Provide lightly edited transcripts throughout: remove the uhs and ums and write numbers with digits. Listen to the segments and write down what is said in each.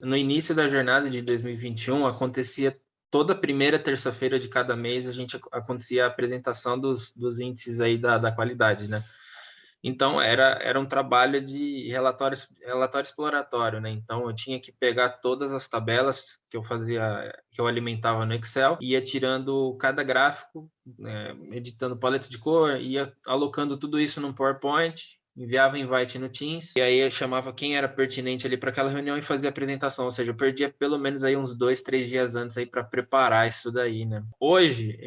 No início da jornada de 2021, acontecia toda primeira terça-feira de cada mês, acontecia a apresentação dos índices aí da qualidade, né? Então, era um trabalho de relatório exploratório, né? Então, eu tinha que pegar todas as tabelas que eu alimentava no Excel, ia tirando cada gráfico, né, editando paleta de cor, ia alocando tudo isso num PowerPoint, enviava invite no Teams, e aí eu chamava quem era pertinente ali para aquela reunião e fazia a apresentação. Ou seja, eu perdia pelo menos aí uns 2, 3 dias antes aí para preparar isso daí, né? Hoje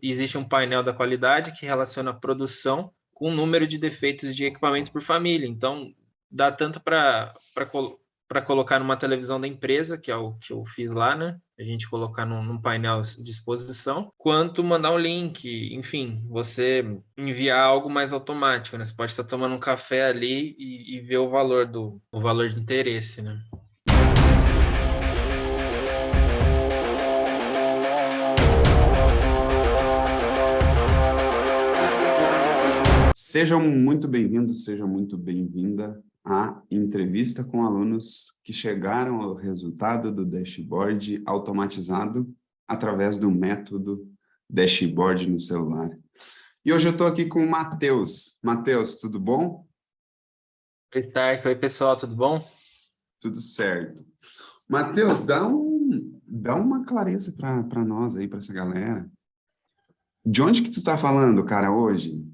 existe um painel da qualidade que relaciona a produção com o número de defeitos de equipamentos por família. Então, dá tanto para colocar numa televisão da empresa, que é o que eu fiz lá, né? A gente colocar num painel de exposição, quanto mandar um link, enfim, você enviar algo mais automático, né? Você pode estar tomando um café ali e ver o valor de interesse, né? Sejam muito bem-vindos, seja muito bem-vinda à entrevista com alunos que chegaram ao resultado do dashboard automatizado através do método dashboard no celular. E hoje eu estou aqui com o Matheus. Matheus, tudo bom? Oi, Stark. Oi, pessoal, tudo bom? Tudo certo. Matheus, dá uma clareza para nós aí, para essa galera. De onde que tu está falando, cara, hoje?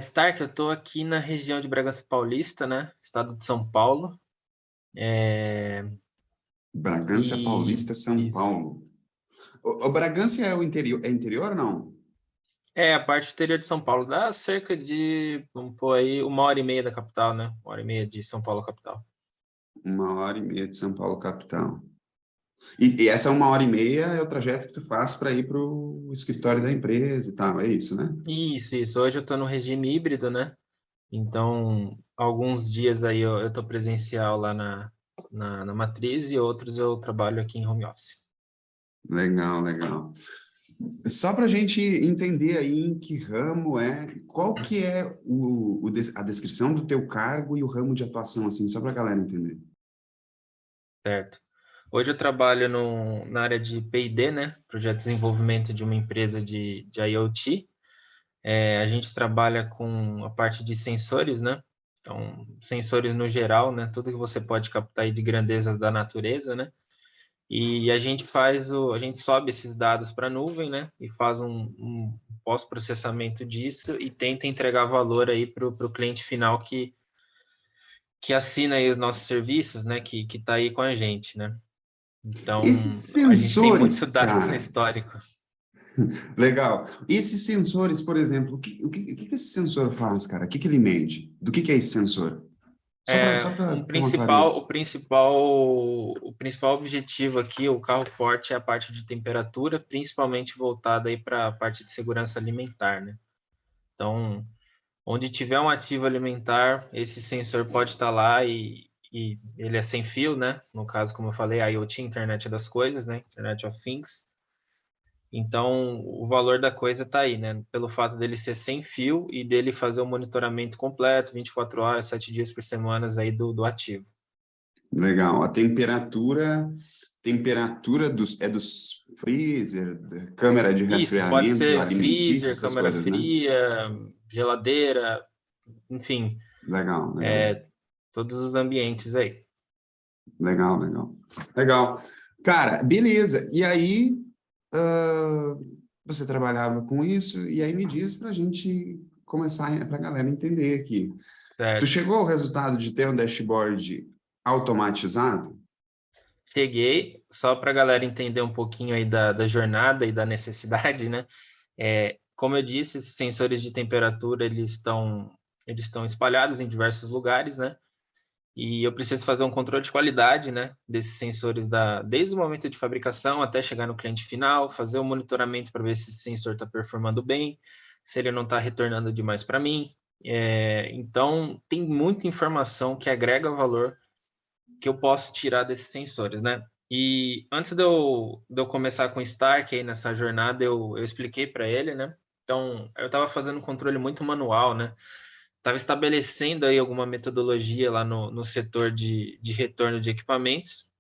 Stark, eu estou aqui na região de Bragança Paulista, né? Estado de São Paulo. Bragança E Paulista, São isso. Paulo. O Bragança é o interior, é interior ou não? A parte interior de São Paulo dá cerca de, vamos pôr aí, 1h30 da capital, né? 1h30 de São Paulo, capital. 1h30 de São Paulo, capital. E essa 1h30 é o trajeto que tu faz para ir para o escritório da empresa e tal, é isso, né? Isso. Hoje eu estou no regime híbrido, né? Então, alguns dias aí eu estou presencial lá na matriz e outros eu trabalho aqui em home office. Legal, legal. Só para a gente entender aí em que ramo é, qual que é a descrição do teu cargo e o ramo de atuação, assim, só para a galera entender. Certo. Hoje eu trabalho na área de P&D, né? Projeto de desenvolvimento de uma empresa de IoT. A gente trabalha com a parte de sensores, né? Então, sensores no geral, né? Tudo que você pode captar aí de grandezas da natureza, né? E a gente a gente sobe esses dados para a nuvem, né? E faz um pós-processamento disso e tenta entregar valor aí para o cliente final que assina aí os nossos serviços, né? Que está aí com a gente, né? Então, Esses a gente tem muito sensores, dado no cara, histórico. legal. Esses sensores, por exemplo, o que esse sensor faz, cara? O que ele mede? Do que é esse sensor? Só para ter uma clareza. O principal objetivo aqui, o carro forte é a parte de temperatura, principalmente voltada aí para a parte de segurança alimentar, né? Então, onde tiver um ativo alimentar, esse sensor pode estar lá e ele é sem fio, né? No caso, como eu falei, IoT, Internet das Coisas, né? Internet of Things. Então, o valor da coisa está aí, né? Pelo fato dele ser sem fio e dele fazer o monitoramento completo, 24 horas, 7 dias por semana aí do ativo. Legal. A temperatura dos freezer, da câmera de Isso, pode resfriamento, ser alimentícia, freezer, essas câmara coisas, né? fria, geladeira, enfim, Legal, legal. todos os ambientes aí. Legal, legal. Legal. Cara, beleza. E aí, ah, você trabalhava com isso, e aí me diz para a gente começar, para a galera entender aqui. Tu Certo. chegou ao resultado de ter um dashboard automatizado? Cheguei, só para a galera entender um pouquinho aí da jornada e da necessidade, né? Como eu disse, esses sensores de temperatura, eles estão espalhados em diversos lugares, né? E eu preciso fazer um controle de qualidade, né, desses sensores desde o momento de fabricação até chegar no cliente final, fazer o monitoramento para ver se esse sensor está performando bem, se ele não está retornando demais para mim. Então, tem muita informação que agrega valor que eu posso tirar desses sensores, né? E antes de eu começar com o Stark aí nessa jornada, eu expliquei para ele, né? Então, eu estava fazendo um controle muito manual, né? estava estabelecendo aí alguma metodologia lá no setor de retorno de equipamentos.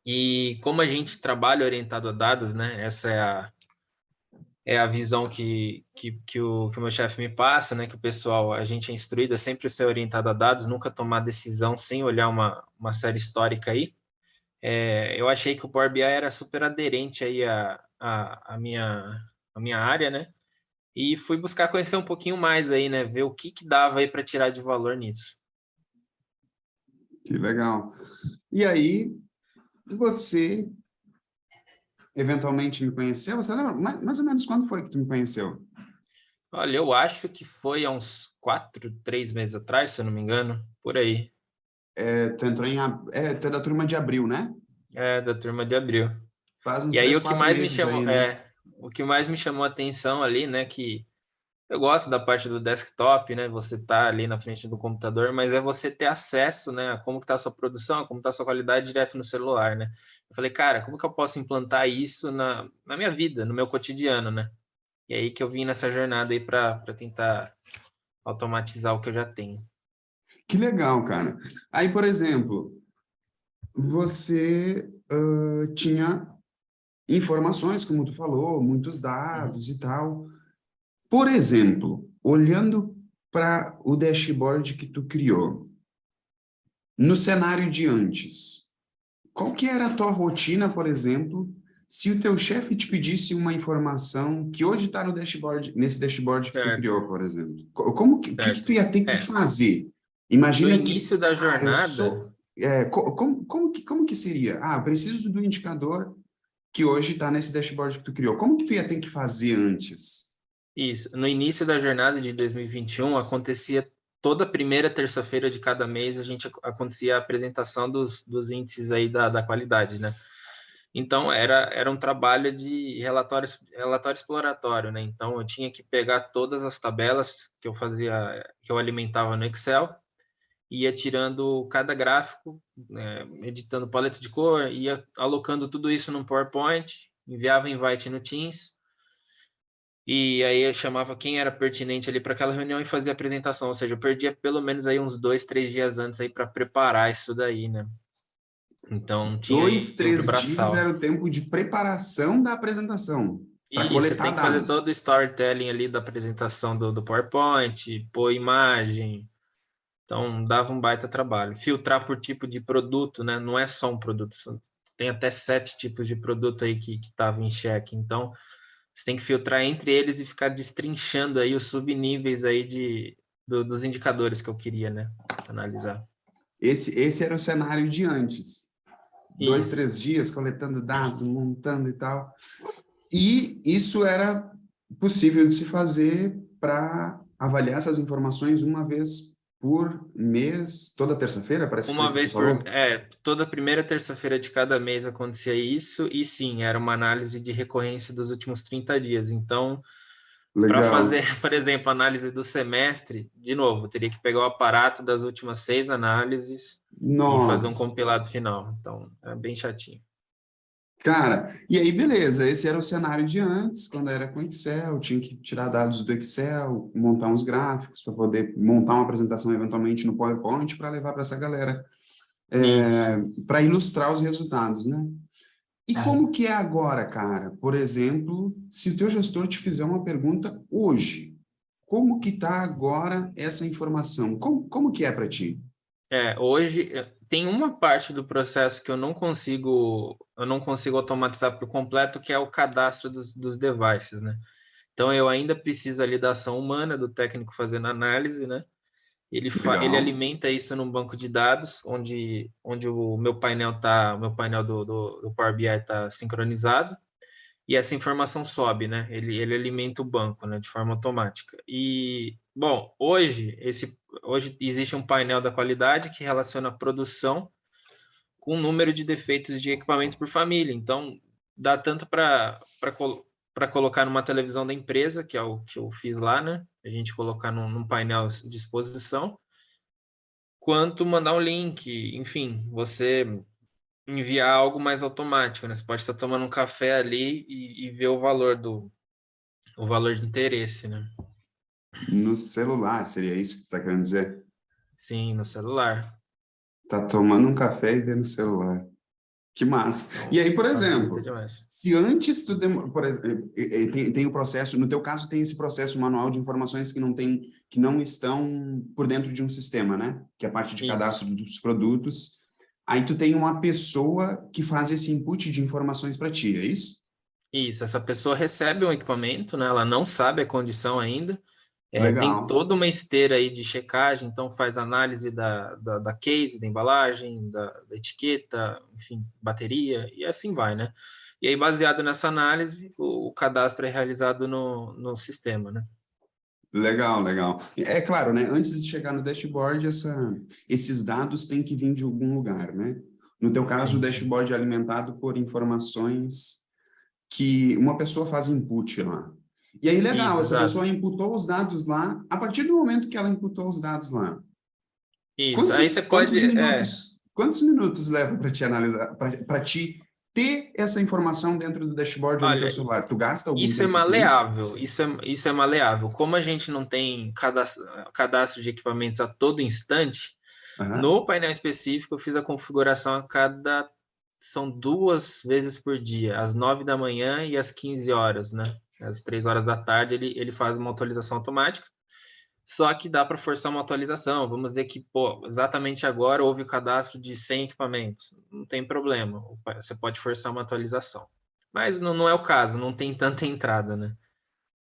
E como a gente trabalha orientado a dados, né? Essa é a visão que o meu chefe me passa, né? Que o pessoal, a gente é instruído a sempre ser orientado a dados, nunca tomar decisão sem olhar uma série histórica aí. Eu achei que o Power BI era super aderente aí a minha área, né? E fui buscar conhecer um pouquinho mais aí, né? Ver o que dava aí para tirar de valor nisso. Que legal. E aí, você eventualmente me conheceu? Você lembra mais ou menos quando foi que tu me conheceu? Olha, eu acho que foi há uns 3 meses atrás, se eu não me engano, por aí. Tu entrou tu é da turma de abril, né? Da turma de abril. Faz uns E aí 3, 4 meses aí, né? o que mais me chamou a atenção ali, né, que eu gosto da parte do desktop, né, você tá ali na frente do computador, mas é você ter acesso, né, a como que tá a sua produção, como tá a sua qualidade direto no celular, né. Eu falei, cara, como que eu posso implantar isso na minha vida, no meu cotidiano, né? E aí que eu vim nessa jornada aí para tentar automatizar o que eu já tenho. Que legal, cara. Aí, por exemplo, você tinha informações, como tu falou, muitos Uhum. dados e tal. Por exemplo, olhando para o dashboard que tu criou, no cenário de antes, qual que era a tua rotina, por exemplo, se o teu chefe te pedisse uma informação que hoje está no dashboard, nesse dashboard que tu Certo, criou, por exemplo? Como que, o que que tu certo. ia ter que fazer? No Imagina que, início da eu jornada, sou, como que seria? Eu preciso do indicador que hoje está nesse dashboard que tu criou. Como que tu ia ter que fazer antes? isso, no início da jornada de 2021, acontecia toda primeira terça-feira de cada mês, acontecia a apresentação dos índices aí da qualidade, né? Então, era um trabalho de relatório exploratório, né? Então, eu tinha que pegar todas as tabelas que eu fazia, que eu alimentava no Excel, ia tirando cada gráfico, né, editando paleta de cor, ia alocando tudo isso no PowerPoint, enviava invite no Teams, e aí eu chamava quem era pertinente ali para aquela reunião e fazia a apresentação. Ou seja, eu perdia pelo menos aí uns 2, 3 dias antes aí para preparar isso daí, né? Então tinha aí Dois, livro três dias braçal. era o tempo de preparação da apresentação, para E você coletar tem que fazer todo dados. o storytelling ali da apresentação do PowerPoint, pôr imagem. Então dava um baita trabalho. Filtrar por tipo de produto, né? Não é só um produto, tem até 7 tipos de produto aí que estavam em xeque. Então você tem que filtrar entre eles e ficar destrinchando aí os subníveis aí dos indicadores que eu queria, né? Analisar. Esse era o cenário de antes. Dois, Isso. 3 dias coletando dados, montando e tal. E isso era possível de se fazer para avaliar essas informações uma vez por mês, toda terça-feira, parece que foi o Uma que você vez por. falou. Toda primeira terça-feira de cada mês acontecia isso, e sim, era uma análise de recorrência dos últimos 30 dias. Então, para fazer, Legal. por exemplo, análise do semestre, de novo, teria que pegar o aparato das últimas 6 análises e fazer um Nossa. compilado final. Então, é bem chatinho. Cara, e aí beleza, esse era o cenário de antes, quando era com Excel, tinha que tirar dados do Excel, montar uns gráficos para poder montar uma apresentação eventualmente no PowerPoint para levar para essa galera, Isso. para ilustrar os resultados, né? E como que é agora, cara? Por exemplo, se o teu gestor te fizer uma pergunta hoje, como que está agora essa informação? Como que é para ti? Hoje tem uma parte do processo que eu não consigo automatizar por completo, que é o cadastro dos devices, né? Então eu ainda preciso ali da ação humana do técnico fazendo análise, né? Ele Legal. alimenta isso num banco de dados, onde o meu painel do Power BI está sincronizado, e essa informação sobe, né? Ele alimenta o banco, né, de forma automática. E, bom, hoje existe um painel da qualidade que relaciona a produção com o número de defeitos de equipamentos por família. Então, dá tanto para colocar numa televisão da empresa, que é o que eu fiz lá, né? A gente colocar num painel de exposição, quanto mandar um link, enfim, você enviar algo mais automático, né? Você pode estar tomando um café ali e ver o valor de interesse, né? No celular, seria isso que você está querendo dizer? Sim, no celular. Tá tomando um café e vendo o celular. Que massa. Então, E aí, por facilita exemplo, demais. se antes tu, por exemplo, tem o processo, no teu caso tem esse processo manual de informações que não tem, que não estão por dentro de um sistema, né? Que é a parte de Isso. cadastro dos produtos. Aí tu tem uma pessoa que faz esse input de informações para ti, é isso? Isso, essa pessoa recebe um equipamento, né? Ela não sabe a condição ainda. Tem Legal. toda uma esteira aí de checagem, então faz análise da case, da embalagem, da etiqueta, enfim, bateria, e assim vai, né? E aí, baseado nessa análise, o cadastro é realizado no sistema, né? Legal, legal. É claro, né? Antes de chegar no dashboard, esses dados têm que vir de algum lugar, né? No teu caso, o Sim, sim. dashboard é alimentado por informações que uma pessoa faz input lá. E aí, legal, Isso, essa pessoa exato. inputou os dados lá. A partir do momento que ela inputou os dados lá, Isso. Aí quantos, você pode. quantos minutos leva para te analisar, para te ter essa informação dentro do dashboard ou no teu Olha, celular? Tu gasta algum isso é tempo com isso? maleável. Isso é maleável. Como a gente não tem cadastro de equipamentos a todo instante. Aham. No painel específico, eu fiz a configuração a cada. São 2 vezes por dia, às 9 da manhã e às 15 horas, né? Às 3 horas da tarde, ele faz uma atualização automática. Só que dá para forçar uma atualização. Vamos dizer que, pô, exatamente agora houve o cadastro de 100 equipamentos. Não tem problema. Você pode forçar uma atualização. Mas não é o caso, não tem tanta entrada, né?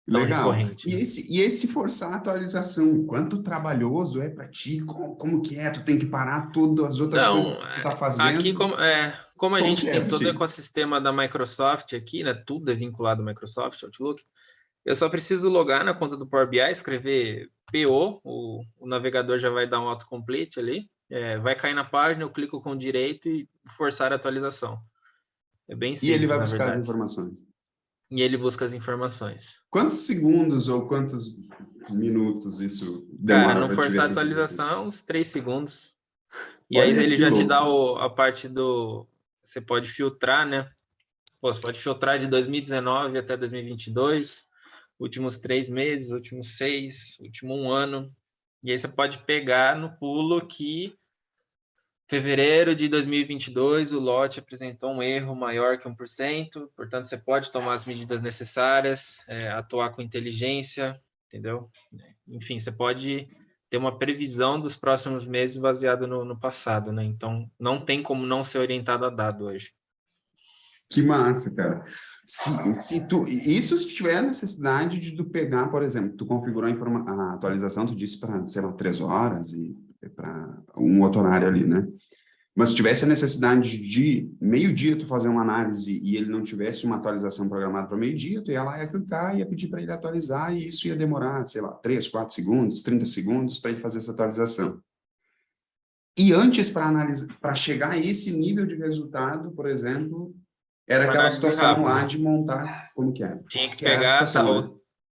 Tão Legal. recorrente, né? E esse forçar a atualização, quanto trabalhoso é para ti? Como que é? Tu tem que parar todas as outras coisas Então, que tu tá aqui fazendo? como a Como que gente é tem para todo o ti? ecossistema da Microsoft aqui, né? Tudo é vinculado ao Microsoft Outlook. Eu só preciso logar na conta do Power BI, escrever PO, o navegador já vai dar um autocomplete ali, vai cair na página, eu clico com o direito e forçar a atualização. É bem E ele simples, vai na buscar as verdade. informações. E ele busca as informações. Quantos segundos ou quantos minutos isso Cara, demora não para te ver forçar a essa informação? atualização, uns 3 segundos. E aí Olha ele que já te dá louco. a parte do. Você pode filtrar, né? Pô, você pode filtrar de 2019 até 2022, últimos 3 meses, últimos 6, último 1 ano. E aí você pode pegar no pulo que fevereiro de 2022 o lote apresentou um erro maior que 1%, portanto você pode tomar as medidas necessárias, atuar com inteligência, entendeu? Enfim, você pode ter uma previsão dos próximos meses baseado no passado, né? Então não tem como não ser orientado a dado hoje. Que massa, cara. Se tu, isso se tiver a necessidade de tu pegar, por exemplo, tu configurou a atualização, tu disse para, sei lá, 3 horas e para um outro horário ali, né? Mas se tivesse a necessidade de meio-dia tu fazer uma análise e ele não tivesse uma atualização programada para meio-dia, tu ia lá, ia clicar, ia pedir para ele atualizar e isso ia demorar, sei lá, 3, 4 segundos, 30 segundos para ele fazer essa atualização. E antes, para analisar, para chegar a esse nível de resultado, por exemplo, era Uma aquela análise situação lá rápida. de montar, como que é? Tinha que Que é a pegar situação, a né?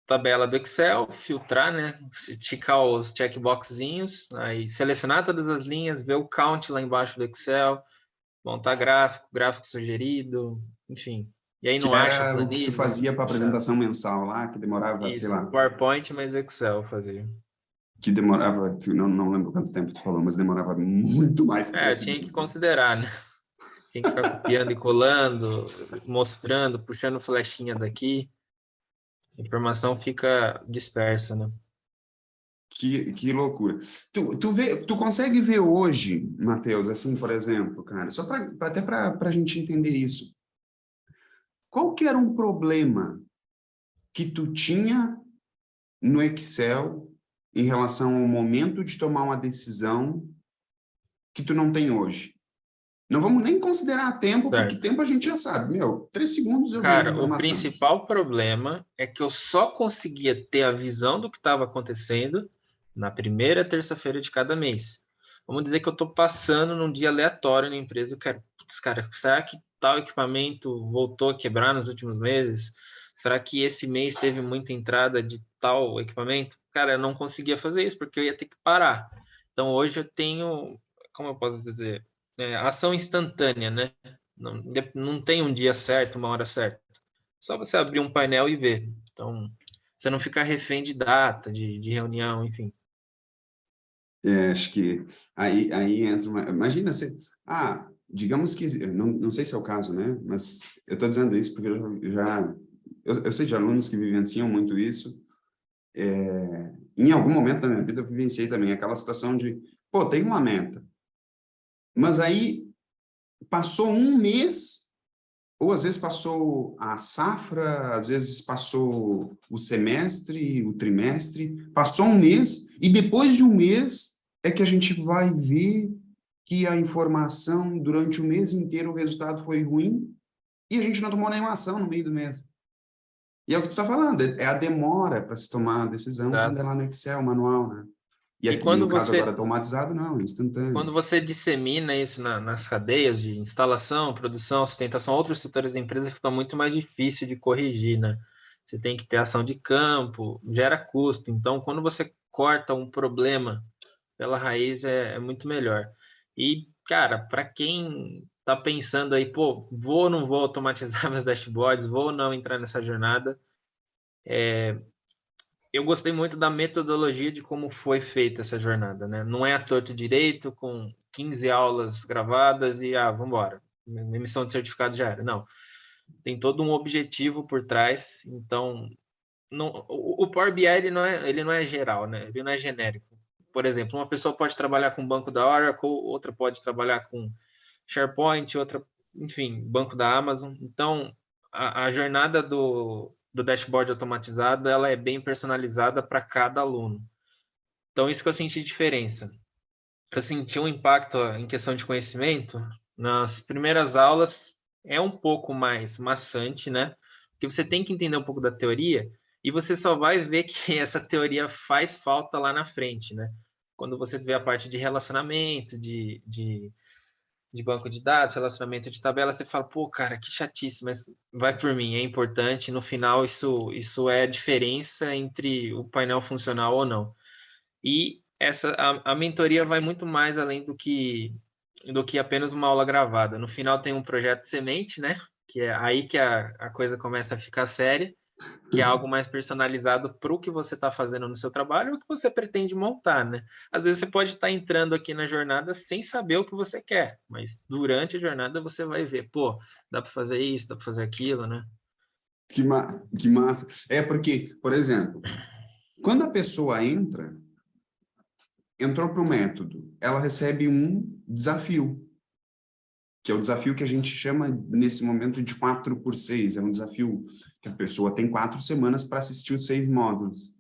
tabela do Excel, filtrar, né? Ticar os checkboxzinhos, aí selecionar todas as linhas, ver o count lá embaixo do Excel, montar gráfico, gráfico sugerido, enfim. E aí Que não acha era o que tu planilha, fazia para a chato. apresentação mensal lá, que demorava, sei Isso, lá, PowerPoint, mas Excel fazia. não lembro quanto tempo tu falou, mas demorava muito mais que Eu 3 tinha que segundos, né? considerar, né? Tinha que ficar copiando e colando, mostrando, puxando flechinha daqui. A informação fica dispersa, né? Que loucura. Tu consegue ver hoje, Matheus, assim, por exemplo, cara, só até para a gente entender isso. Qual que era um problema que tu tinha no Excel em relação ao momento de tomar uma decisão que tu não tem hoje? Não vamos nem considerar tempo, porque Certo. tempo a gente já sabe. Meu, 3 segundos eu vejo a Cara, o informação. principal problema é que eu só conseguia ter a visão do que estava acontecendo na primeira terça-feira de cada mês. Vamos dizer que eu estou passando num dia aleatório na empresa. Eu quero, putz, cara, será que tal equipamento voltou a quebrar nos últimos meses? Será que esse mês teve muita entrada de tal equipamento? Cara, eu não conseguia fazer isso porque eu ia ter que parar. Então hoje eu tenho, como eu posso dizer, ação instantânea, né? Não tem um dia certo, uma hora certa. Só você abrir um painel e ver. Então, você não fica refém de data, de reunião, enfim. Acho que aí entra imagina você, digamos que, não sei se é o caso, né? Mas eu estou dizendo isso porque eu sei de alunos que vivenciam muito isso. Em algum momento da minha vida eu vivenciei também aquela situação de, pô, tem uma meta, mas aí passou um mês, ou às vezes passou a safra, às vezes passou o semestre, o trimestre, passou um mês, e depois de um mês é que a gente vai ver que a informação, durante o mês inteiro, o resultado foi ruim, e a gente não tomou nenhuma ação no meio do mês. E é o que tu está falando, é a demora para se tomar a decisão quando é Exato. lá no Excel, manual, né? E E aqui, no quando caso agora você, automatizado, não, é instantâneo. quando você dissemina isso nas cadeias de instalação, produção, sustentação, outros setores da empresa, fica muito mais difícil de corrigir, né? Você tem que ter ação de campo, gera custo. Então, quando você corta um problema pela raiz, é muito melhor. E, cara, para quem está pensando aí, pô, vou ou não vou automatizar meus dashboards, vou ou não entrar nessa jornada, eu gostei muito da metodologia de como foi feita essa jornada, né? Não é a torto direito, com 15 aulas gravadas e, vamos embora. Emissão de certificado já era. Não. Tem todo um objetivo por trás. Então, o Power BI ele não é geral, né? Ele não é genérico. Por exemplo, uma pessoa pode trabalhar com o banco da Oracle, outra pode trabalhar com SharePoint, outra, enfim, banco da Amazon. Então, a jornada do dashboard automatizado, ela é bem personalizada para cada aluno. Então, isso que eu senti diferença. Eu senti um impacto em questão de conhecimento. Nas primeiras aulas é um pouco mais maçante, né? Porque você tem que entender um pouco da teoria e você só vai ver que essa teoria faz falta lá na frente, né? Quando você vê a parte de relacionamento, de banco de dados, relacionamento de tabela, você fala, pô, cara, que chatice, mas vai por mim, é importante. No final, isso é a diferença entre o painel funcional ou não. E a mentoria vai muito mais além do que apenas uma aula gravada. No final tem um projeto semente, né? Que é aí que a coisa começa a ficar séria, que é algo mais personalizado para o que você está fazendo no seu trabalho ou o que você pretende montar, né? Às vezes você pode estar entrando aqui na jornada sem saber o que você quer, mas durante a jornada você vai ver, pô, dá para fazer isso, dá para fazer aquilo, né? Que massa. É porque, por exemplo, quando a pessoa entrou para o método, ela recebe um desafio, que é o desafio que a gente chama nesse momento de 4x6. É um desafio que a pessoa tem 4 semanas para assistir os 6 módulos.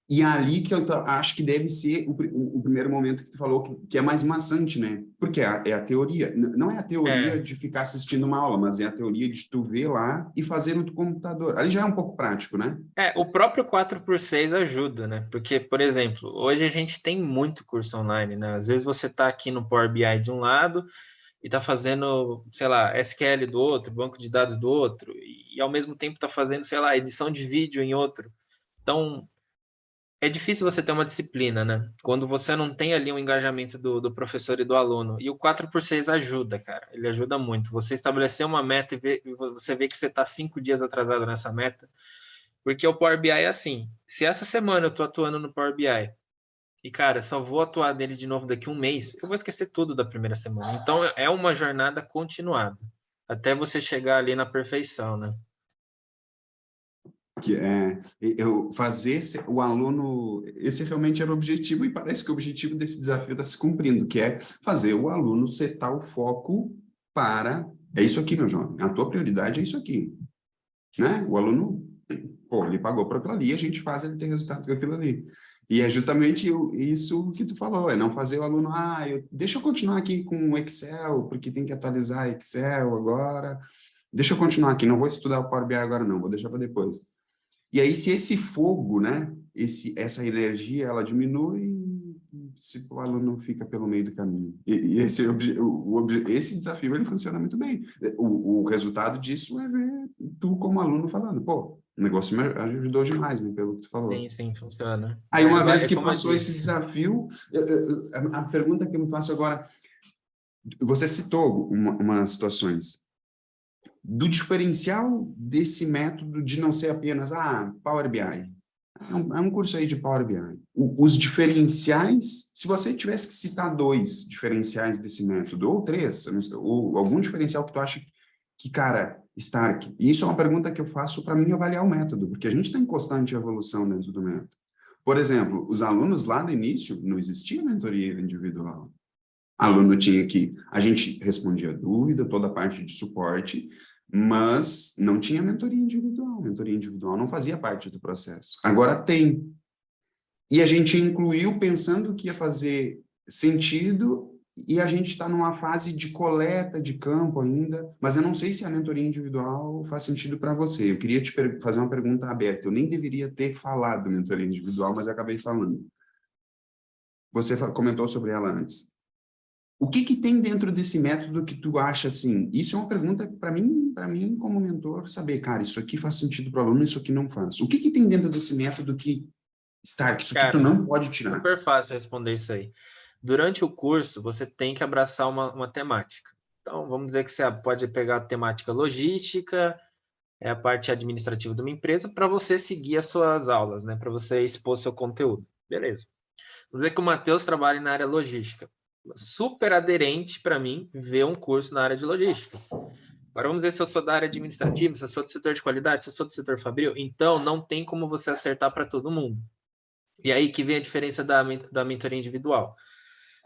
E é ali que eu acho que deve ser o primeiro momento que tu falou, que é mais maçante, né? Porque é a teoria. Não é a teoria É, de ficar assistindo uma aula, mas é a teoria de tu ver lá e fazer no teu computador. Ali já é um pouco prático, né? o próprio 4x6 ajuda, né? Porque, por exemplo, hoje a gente tem muito curso online, né? Às vezes você está aqui no Power BI de um lado e está fazendo, sei lá, SQL do outro, banco de dados do outro, e ao mesmo tempo está fazendo, sei lá, edição de vídeo em outro. Então, é difícil você ter uma disciplina, né? Quando você não tem ali um engajamento do professor e do aluno. E o 4x6 ajuda, cara. Ele ajuda muito. Você estabelecer uma meta e você vê que você está 5 dias atrasado nessa meta. Porque o Power BI é assim. Se essa semana eu estou atuando no Power BI e, cara, só vou atuar nele de novo daqui a um mês, eu vou esquecer tudo da primeira semana. Então, é uma jornada continuada. Até você chegar ali na perfeição, né? Que é eu fazer o aluno, esse realmente era o objetivo e parece que o objetivo desse desafio está se cumprindo, que é fazer o aluno setar o foco para, é isso aqui, meu jovem, a tua prioridade é isso aqui, né? O aluno, pô, ele pagou para aquilo ali, a gente faz ele ter resultado com aquilo ali. E é justamente isso que tu falou, é não fazer o aluno, deixa eu continuar aqui com o Excel, porque tem que atualizar Excel agora, deixa eu continuar aqui, não vou estudar o Power BI agora não, vou deixar para depois. E aí, se esse fogo, né, essa energia, ela diminui, se o aluno fica pelo meio do caminho. E esse desafio, ele funciona muito bem. O resultado disso é ver tu como aluno falando, pô, o negócio me ajudou demais, né, pelo que tu falou. Sim, sim, funciona. Aí, uma Vai, vez é que como eu passou esse disse. desafio, a pergunta que eu me faço agora, você citou umas situações do diferencial desse método de não ser apenas, Power BI. É um curso aí de Power BI. Os diferenciais, se você tivesse que citar 2 diferenciais desse método, ou 3, ou algum diferencial que tu acha que, cara, Stark, e isso é uma pergunta que eu faço para mim avaliar o método, porque a gente está em constante evolução dentro do método. Por exemplo, os alunos lá no início, não existia mentoria individual. Aluno tinha que, a gente respondia dúvida, toda a parte de suporte, mas não tinha mentoria individual. Mentoria individual não fazia parte do processo. Agora tem. E a gente incluiu pensando que ia fazer sentido e a gente está numa fase de coleta de campo ainda, mas eu não sei se a mentoria individual faz sentido para você. Eu queria te fazer uma pergunta aberta. Eu nem deveria ter falado mentoria individual, mas acabei falando. Você comentou sobre ela antes. O que tem dentro desse método que tu acha assim? Isso é uma pergunta para mim como mentor saber, cara, isso aqui faz sentido para o aluno, isso aqui não faz. O que tem dentro desse método que Stark, isso que tu Cara, não pode tirar? super fácil responder isso aí. Durante o curso, você tem que abraçar uma temática. Então, vamos dizer que você pode pegar a temática logística, é a parte administrativa de uma empresa, para você seguir as suas aulas, né? Para você expor seu conteúdo. Beleza. Vamos dizer que o Matheus trabalha na área logística. Super aderente para mim ver um curso na área de logística. Agora vamos dizer se eu sou da área administrativa, se eu sou do setor de qualidade, se eu sou do setor fabril, então não tem como você acertar para todo mundo. E aí que vem a diferença da mentoria individual.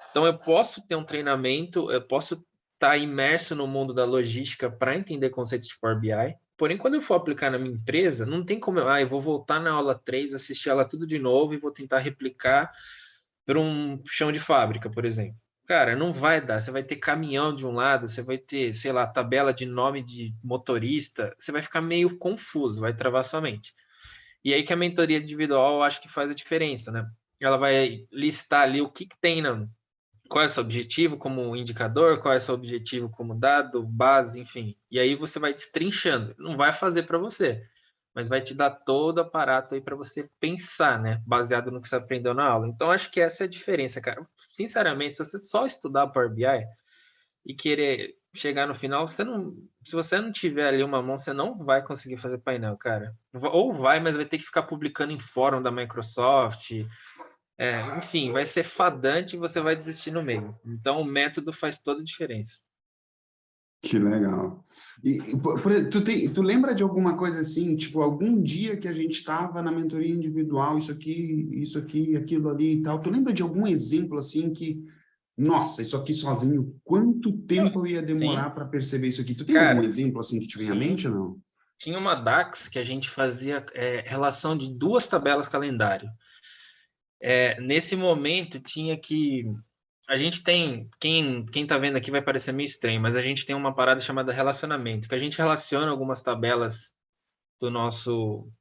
Então eu posso ter um treinamento, eu posso estar imerso no mundo da logística para entender conceitos de Power BI, porém quando eu for aplicar na minha empresa, não tem como eu vou voltar na aula 3, assistir ela tudo de novo e vou tentar replicar para um chão de fábrica, por exemplo. Cara, não vai dar. Você vai ter caminhão de um lado, você vai ter, sei lá, tabela de nome de motorista, você vai ficar meio confuso, vai travar sua mente. E aí que a mentoria individual eu acho que faz a diferença, né? Ela vai listar ali o que tem, né? Qual é o seu objetivo como indicador, qual é o seu objetivo como dado, base, enfim. E aí você vai destrinchando. Não vai fazer para você, mas vai te dar todo o aparato aí para você pensar, né? Baseado no que você aprendeu na aula. Então, acho que essa é a diferença, cara. Sinceramente, se você só estudar Power BI e querer chegar no final, se você não tiver ali uma mão, você não vai conseguir fazer painel, cara. Ou vai, mas vai ter que ficar publicando em fórum da Microsoft. Enfim, vai ser fadante e você vai desistir no meio. Então, o método faz toda a diferença. Que legal. Tu lembra de alguma coisa assim, tipo, algum dia que a gente estava na mentoria individual, isso aqui, aquilo ali e tal, tu lembra de algum exemplo assim que, nossa, isso aqui sozinho, quanto tempo eu ia demorar Sim, para perceber isso aqui? Tu tem algum cara, exemplo assim que te vem à sim. mente ou não? Tinha uma DAX que a gente fazia relação de duas tabelas calendário. Nesse momento, tinha que a gente tem, quem tá vendo aqui vai parecer meio estranho, mas a gente tem uma parada chamada relacionamento, que a gente relaciona algumas tabelas do nosso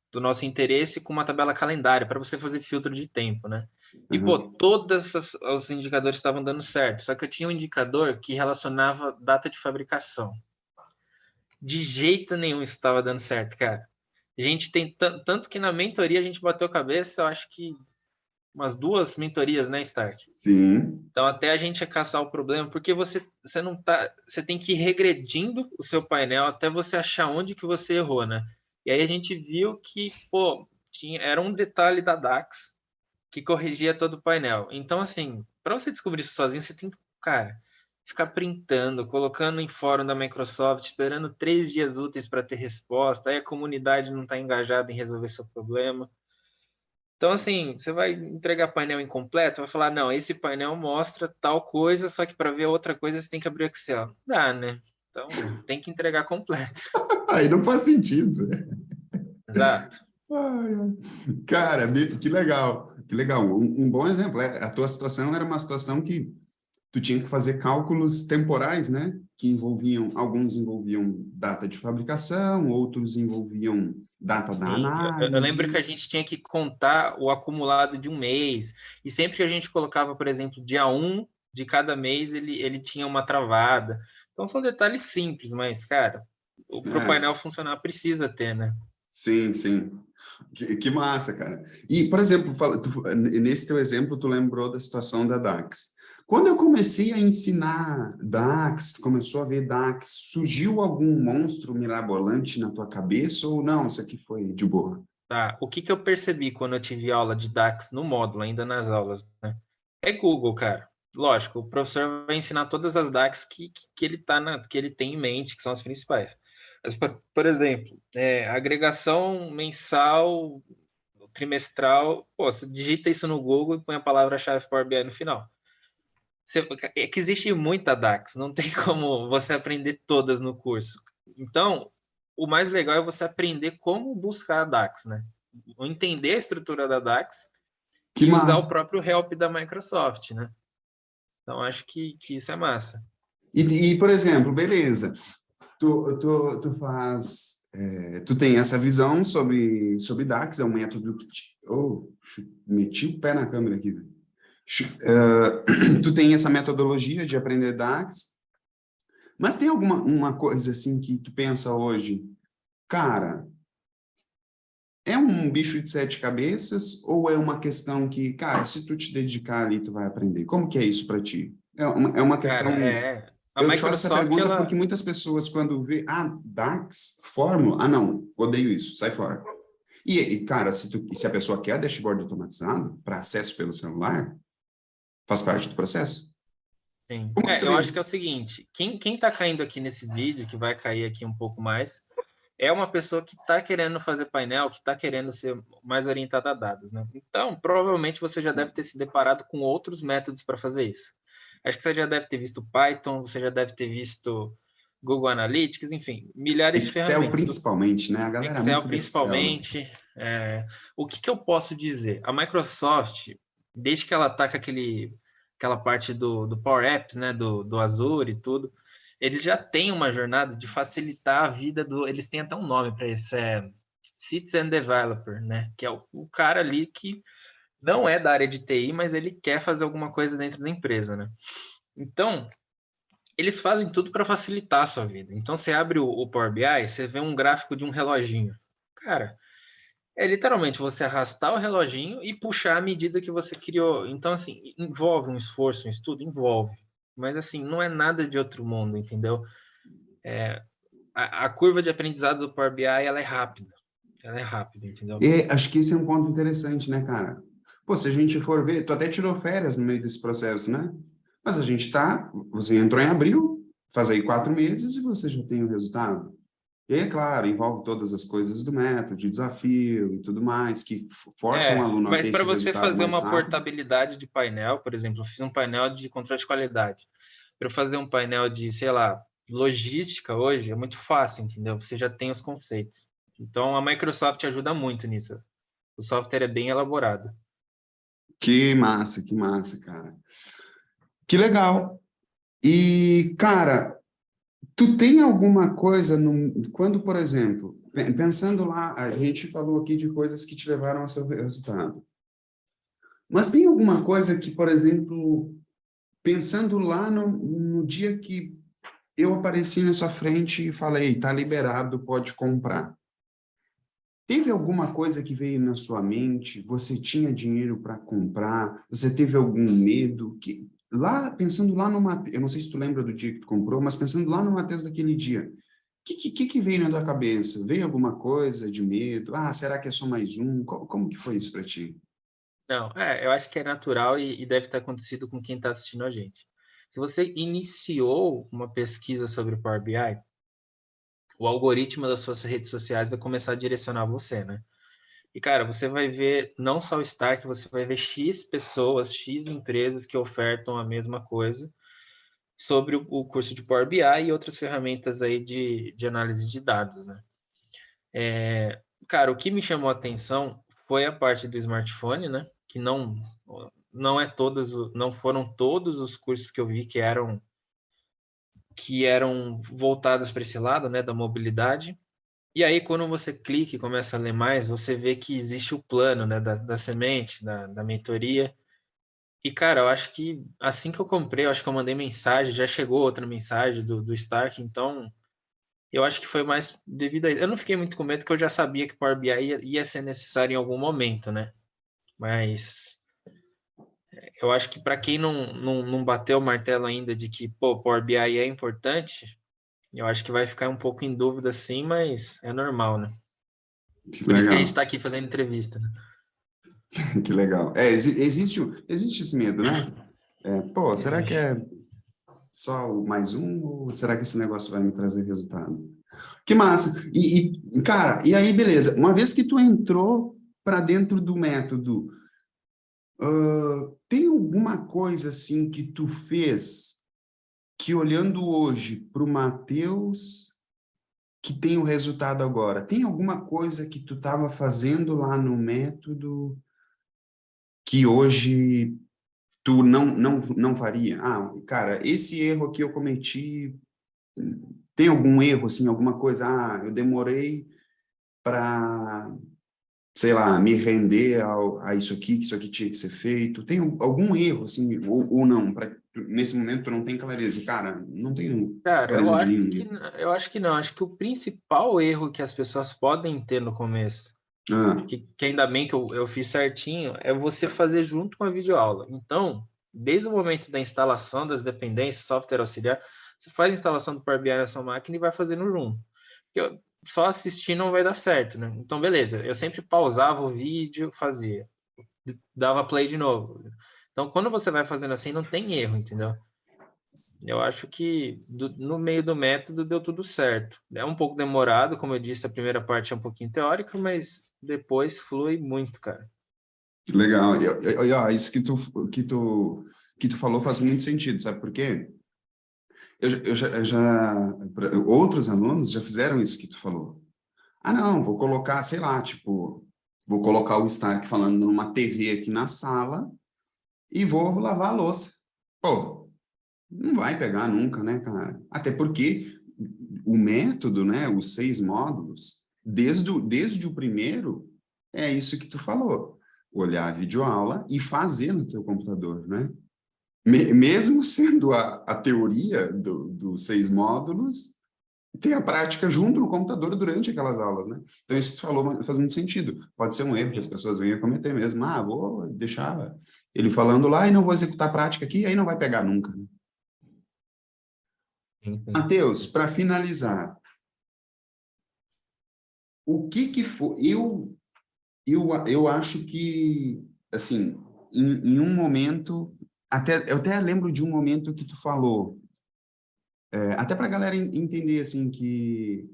interesse com uma tabela calendário, para você fazer filtro de tempo, né? E, pô, Uhum. todos os indicadores estavam dando certo, só que eu tinha um indicador que relacionava data de fabricação. De jeito nenhum isso estava dando certo, cara. A gente tem tanto que na mentoria a gente bateu a cabeça, eu acho que umas 2 mentorias, né, Stark? Sim. Então, até a gente caçar o problema, porque você não tá, você tem que ir regredindo o seu painel até você achar onde que você errou, né? E aí a gente viu que, pô, era um detalhe da DAX que corrigia todo o painel. Então, assim, para você descobrir isso sozinho, você tem que, cara, ficar printando, colocando em fórum da Microsoft, esperando 3 dias úteis para ter resposta, aí a comunidade não está engajada em resolver seu problema. Então, assim, você vai entregar painel incompleto, vai falar, não, esse painel mostra tal coisa, só que para ver outra coisa você tem que abrir o Excel. Não dá, né? Então, tem que entregar completo. Aí não faz sentido, né? Exato. Ai, ai. Cara, que legal, que legal. Um bom exemplo, a tua situação era uma situação que tu tinha que fazer cálculos temporais, né? Que alguns envolviam data de fabricação, outros envolviam data da Sim, eu lembro que análise. a gente tinha que contar o acumulado de um mês, e sempre que a gente colocava, por exemplo, dia 1 de cada mês, ele tinha uma travada. Então, são detalhes simples, mas, cara, para o É, painel funcionar precisa ter, né? sim, sim. Que massa, cara. E, por exemplo, nesse teu exemplo, tu lembrou da situação da DAX. Quando eu comecei a ensinar DAX, tu começou a ver DAX, surgiu algum monstro mirabolante na tua cabeça ou não? Isso aqui foi de boa? Tá, o que que eu percebi quando eu tive aula de DAX no módulo, ainda nas aulas, né? É Google, cara. Lógico, o professor vai ensinar todas as DAX que ele tem em mente, que são as principais. Mas, por exemplo, agregação mensal, trimestral, pô, você digita isso no Google e põe a palavra-chave Power BI no final. É que existe muita DAX, não tem como você aprender todas no curso. Então, o mais legal é você aprender como buscar a DAX, né? Entender a estrutura da DAX Que e usar o massa. próprio help da Microsoft, né? Então, acho que isso é massa. Por exemplo, beleza, tu faz, tu tem essa visão sobre DAX, é um método que meti o pé na câmera aqui, velho. Tu tem essa metodologia de aprender DAX, mas tem alguma uma coisa assim que tu pensa hoje, cara, é um bicho de sete cabeças ou é uma questão que, cara, se tu te dedicar ali, tu vai aprender? Como que é isso para ti? É uma questão. Cara, a Eu te faço essa Microsoft, pergunta porque ela... muitas pessoas, quando vê, DAX, fórmula, não, odeio isso, sai fora. Cara, se a pessoa quer dashboard automatizado para acesso pelo celular, faz parte do processo. Sim. Como que tu Eu vê acho que é isso? o seguinte, quem tá caindo aqui nesse vídeo, que vai cair aqui um pouco mais, é uma pessoa que está querendo fazer painel, que está querendo ser mais orientada a dados, né? Então, provavelmente você já deve ter se deparado com outros métodos para fazer isso. Acho que você já deve ter visto Python, você já deve ter visto Google Analytics, enfim, milhares de Excel ferramentas. principalmente, né? A galera é Excel muito do Excel, né? principalmente. O que eu posso dizer? A Microsoft, desde que ela está com aquela parte do Power Apps, né, do Azure e tudo, eles já têm uma jornada de facilitar a vida do... Eles têm até um nome para isso, Citizen Developer, né? Que é o cara ali que não é da área de TI, mas ele quer fazer alguma coisa dentro da empresa, né? Então, eles fazem tudo para facilitar a sua vida. Então, você abre o Power BI, você vê um gráfico de um reloginho. Cara, é literalmente você arrastar o reloginho e puxar a medida que você criou. Então, assim, envolve um esforço, um estudo? Envolve. Mas, assim, não é nada de outro mundo, entendeu? A curva de aprendizado do Power BI, ela é rápida. Ela é rápida, entendeu? E acho que esse é um ponto interessante, né, cara? Pô, se a gente for ver, tu até tirou férias no meio desse processo, né? Mas a gente você entrou em abril, faz aí 4 meses e você já tem o resultado. E aí, é claro, envolve todas as coisas do método, de desafio e tudo mais, que forçam o aluno a Mas ter para esse você resultado fazer mais uma rápido. portabilidade de painel, por exemplo, eu fiz um painel de controle de qualidade. Para fazer um painel de, sei lá, logística hoje, é muito fácil, entendeu? Você já tem os conceitos. Então, a Microsoft ajuda muito nisso. O software é bem elaborado. Que massa, cara. Que legal. E, cara, tu tem alguma coisa quando, por exemplo, pensando lá, a gente falou aqui de coisas que te levaram ao seu resultado. Mas tem alguma coisa que, por exemplo, pensando lá no dia que eu apareci na sua frente e falei, tá liberado, pode comprar. Teve alguma coisa que veio na sua mente? Você tinha dinheiro para comprar? Você teve algum medo? Pensando lá no Mateus, eu não sei se tu lembra do dia que tu comprou, mas pensando lá no Mateus daquele dia, o que veio na tua cabeça? Veio alguma coisa de medo? Ah, será que é só mais um? Como que foi isso para ti? Não, eu acho que é natural e deve ter acontecido com quem está assistindo a gente. Se você iniciou uma pesquisa sobre Power BI, o algoritmo das suas redes sociais vai começar a direcionar você, né? E, cara, você vai ver não só o Stark, você vai ver X pessoas, X empresas que ofertam a mesma coisa sobre o curso de Power BI e outras ferramentas aí de análise de dados, né? Cara, o que me chamou a atenção foi a parte do smartphone, né? Que não foram todos os cursos que eu vi que eram voltados para esse lado, né, da mobilidade. E aí, quando você clica e começa a ler mais, você vê que existe o plano, né, da semente, da mentoria. E, cara, eu acho que assim que eu comprei, eu acho que eu mandei mensagem, já chegou outra mensagem do Stark, então eu acho que foi mais devido a isso. Eu não fiquei muito com medo, porque eu já sabia que Power BI ia ser necessário em algum momento, né? Mas eu acho que para quem não bateu o martelo ainda de que, pô, Power BI é importante, eu acho que vai ficar um pouco em dúvida sim, mas é normal, né? Por isso que a gente Legal. está aqui fazendo entrevista, né? Que legal. Existe esse medo, né? Pô, será que Existe. é só o mais um ou será que esse negócio vai me trazer resultado? Que massa. Cara, e aí, beleza. Uma vez que tu entrou para dentro do método, tem alguma coisa assim que tu fez que olhando hoje para o Matheus que tem o resultado agora, tem alguma coisa que tu estava fazendo lá no método que hoje tu não faria? Ah, cara, esse erro aqui eu cometi. Tem algum erro, assim, alguma coisa? Ah, eu demorei para, sei lá, me render a isso aqui, que isso aqui tinha que ser feito. Tem algum erro, assim, ou não? Nesse momento tu não tem clareza. Cara, não tenho Cara, clareza de nenhum erro. eu acho que não. Acho que o principal erro que as pessoas podem ter no começo, Ah, que ainda bem que eu fiz certinho, é você fazer junto com a videoaula. Então, desde o momento da instalação das dependências, software auxiliar, você faz a instalação do Power BI na sua máquina e vai fazendo junto. Porque só assistir não vai dar certo, né? Então, beleza. Eu sempre pausava o vídeo, fazia, dava play de novo. Então, quando você vai fazendo assim, não tem erro, entendeu? Eu acho que no meio do método deu tudo certo. É um pouco demorado, como eu disse, a primeira parte é um pouquinho teórica, mas depois flui muito, cara. legal. Ó, isso que tu falou faz muito sentido, sabe por quê? Outros alunos já fizeram isso que tu falou. Ah, não, vou colocar, sei lá, tipo, vou colocar o Stark falando numa TV aqui na sala e vou lavar a louça. Pô, não vai pegar nunca, né, cara? Até porque o método, né, os 6 módulos, desde o primeiro, é isso que tu falou. Olhar a videoaula e fazer no teu computador, né? Mesmo sendo a teoria dos 6 módulos, tem a prática junto no computador durante aquelas aulas, né? Então, isso que tu falou faz muito sentido. Pode ser um erro que as Sim, pessoas venham a cometer mesmo. Ah, vou deixar ele falando lá e não vou executar a prática aqui, aí não vai pegar nunca, né? sim, sim. Matheus, para finalizar, o que foi? Eu acho que, assim, em um momento, eu até lembro de um momento que tu falou, até para a galera entender, assim, que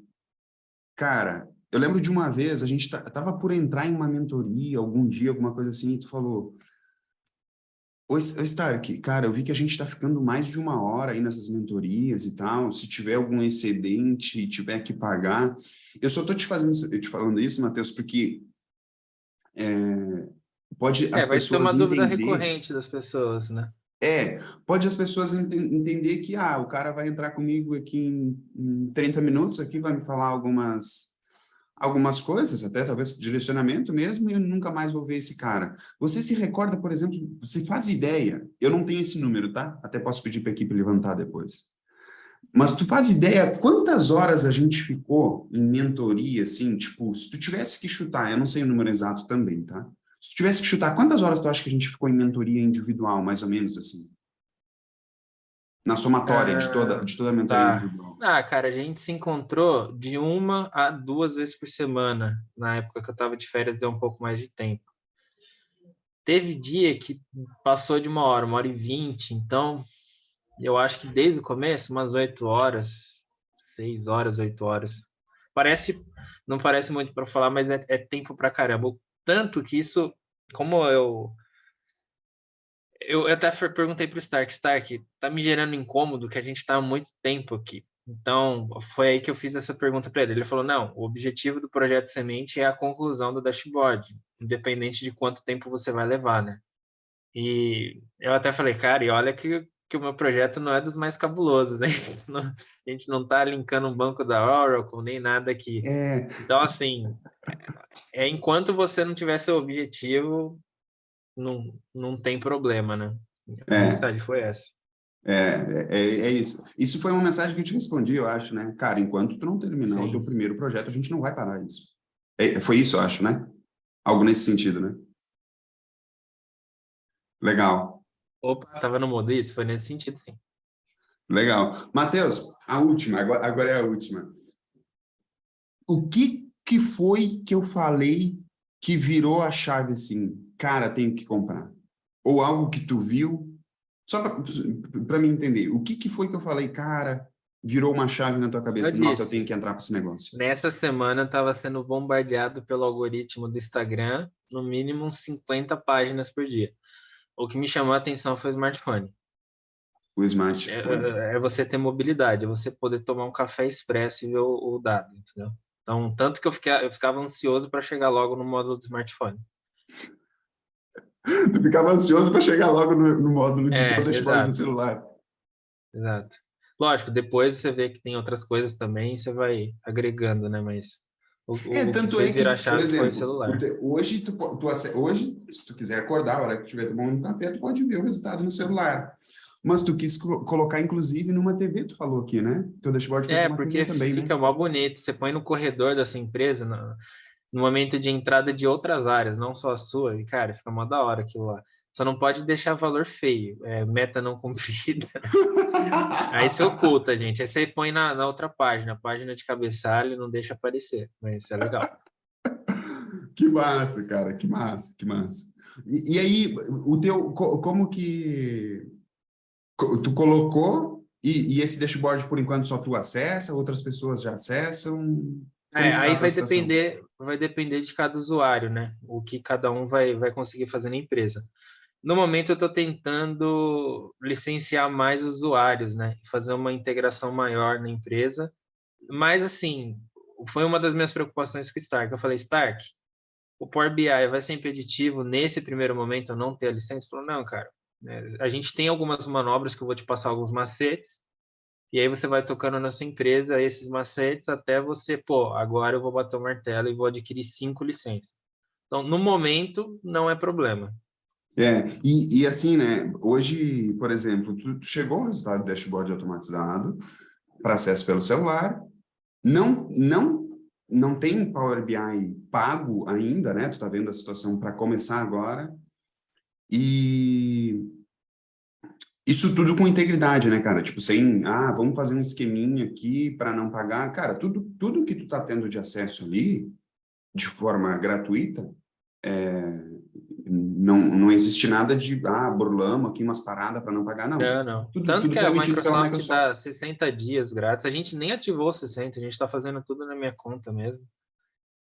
cara, eu lembro de uma vez, a gente tava por entrar em uma mentoria, algum dia, alguma coisa assim, e tu falou, ô Stark, cara, eu vi que a gente tá ficando mais de 1 hora aí nessas mentorias e tal, se tiver algum excedente e tiver que pagar, eu só tô te falando isso, Matheus, porque pode as Vai ser uma pessoas dúvida entender, recorrente das pessoas, né? pode as pessoas entender que, o cara vai entrar comigo aqui em 30 minutos, aqui vai me falar algumas coisas, até talvez direcionamento mesmo, e eu nunca mais vou ver esse cara. Você se recorda, por exemplo, você faz ideia, eu não tenho esse número, tá? Até posso pedir para a equipe levantar depois. Mas tu faz ideia quantas horas a gente ficou em mentoria, assim, tipo, se tu tivesse que chutar, eu não sei o número exato também, tá? Se tu tivesse que chutar, quantas horas tu acha que a gente ficou em mentoria individual, mais ou menos assim? Na somatória Ah, de toda a mentoria tá. individual. Cara, a gente se encontrou de 1 a 2 vezes por semana. Na época que eu tava de férias, deu um pouco mais de tempo. Teve dia que passou de 1 hora, 1 hora e 20. Então, eu acho que desde o começo, umas 8 horas, 6 horas, 8 horas. Parece, não parece muito para falar, mas é tempo para caramba. Tanto que isso, como eu até perguntei pro Stark, tá me gerando incômodo que a gente tá há muito tempo aqui. Então, foi aí que eu fiz essa pergunta para ele. Ele falou: não, o objetivo do projeto Semente é a conclusão do dashboard, independente de quanto tempo você vai levar, né? E eu até falei, cara, e olha que o meu projeto não é dos mais cabulosos, hein? A gente não tá linkando um banco da Oracle, nem nada aqui. É, Então, assim, enquanto você não tiver seu objetivo, não tem problema, né? A é, mensagem foi essa. é isso. Isso foi uma mensagem que eu te respondi, eu acho, né? Cara, enquanto tu não terminar o teu Sim. primeiro projeto, a gente não vai parar isso. Foi isso, eu acho, né? Algo nesse sentido, né? Legal, Opa, tava no mudo isso? Foi nesse sentido, sim. legal. Matheus, a última, agora é a última. O que que foi que eu falei que virou a chave assim, cara, tenho que comprar? Ou algo que tu viu, só para mim entender, o que foi que eu falei, cara, virou uma chave na tua Eu cabeça, nossa, eu tenho disse, que entrar para esse negócio. nessa semana eu estava sendo bombardeado pelo algoritmo do Instagram, no mínimo uns 50 páginas por dia. O que me chamou a atenção foi o smartphone. O É, smartphone. é você ter mobilidade, é você poder tomar um café expresso e ver o dado, entendeu? Então, tanto que eu ficava ansioso para chegar logo no módulo do smartphone. Tu ficava ansioso para chegar logo no módulo de teu É, dashboard do exato, celular. exato. Lógico, depois você vê que tem outras coisas também, você vai agregando, né? Mas o que Tanto é fez que, virar por chave foi o exemplo, celular. hoje, hoje, se tu quiser acordar, a hora que estiver tomando um café, tu pode ver o resultado no celular. Mas tu quis colocar, inclusive, numa TV, tu falou aqui, né? Teu dashboard foi para É, uma TV porque também, né? fica mó bonito. Você põe no corredor da sua empresa, no momento de entrada de outras áreas, não só a sua, e, cara, fica mó da hora aquilo lá. Só não pode deixar valor feio, meta não cumprida. Aí você oculta, gente. Aí você põe na outra página, a página de cabeçalho, não deixa aparecer, mas é legal. Que massa, cara, que massa, que massa. E aí, como que tu colocou e esse dashboard, por enquanto, só tu acessa, outras pessoas já acessam? Como que tá Aí a tua situação? vai depender de cada usuário, né? O que cada um vai conseguir fazer na empresa. No momento, eu estou tentando licenciar mais usuários, né? Fazer uma integração maior na empresa. Mas, assim, foi uma das minhas preocupações com o Stark. Eu falei, Stark, o Power BI vai ser impeditivo nesse primeiro momento eu não ter a licença? Ele falou, não, cara. A gente tem algumas manobras que eu vou te passar alguns macetes, e aí você vai tocando na sua empresa esses macetes até você, pô, agora eu vou bater o martelo e vou adquirir 5 licenças. Então, no momento, não é problema. E assim, né? Hoje, por exemplo, tu chegou ao resultado do dashboard automatizado para acesso pelo celular, não, não, não tem Power BI pago ainda, né? Tu tá vendo a situação para começar agora, e isso tudo com integridade, né, cara? Tipo, sem, vamos fazer um esqueminha aqui para não pagar. Cara, tudo que tu tá tendo de acesso ali, de forma gratuita, não existe nada de, burlamos aqui umas paradas para não pagar, não. Não, não. Tanto Tudo que a permitido pela Microsoft Microsoft. dá 60 dias grátis. A gente nem ativou 60, a gente está fazendo tudo na minha conta mesmo.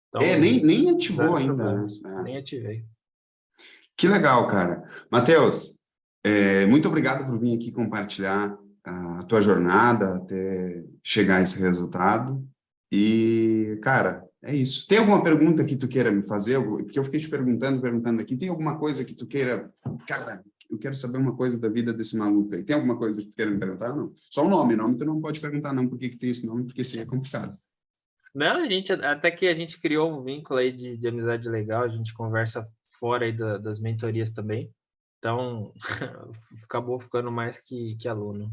Então, Nem ativou zero ainda, né? problemas. Nem ativei. Que legal, cara. Matheus, muito obrigado por vir aqui compartilhar a tua jornada até chegar a esse resultado. E, cara, é isso. Tem alguma pergunta que tu queira me fazer? Porque eu fiquei te perguntando aqui. Tem alguma coisa que tu queira... Cara, eu quero saber uma coisa da vida desse maluco aí. Tem alguma coisa que tu queira me perguntar? Não. Só o nome. Nome tu não pode perguntar, não. Por que tem esse nome? Porque esse aí é complicado. Não, até que a gente criou um vínculo aí de amizade legal, a gente conversa fora aí das mentorias também. Então, acabou ficando mais que aluno.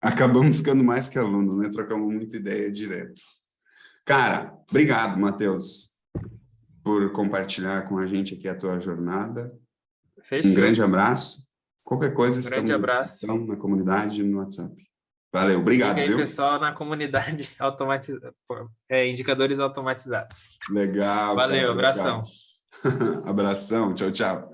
Acabamos ficando mais que aluno, né? Trocamos muita ideia direto. Cara, obrigado, Matheus, por compartilhar com a gente aqui a tua jornada. Um Fechou. grande abraço. Qualquer coisa, Grande estamos à abraço. disposição na comunidade e no WhatsApp. Valeu, Siga obrigado, aí, viu? pessoal, na comunidade indicadores automatizados. Legal, Valeu, cara, legal. abração. Abração, tchau, tchau.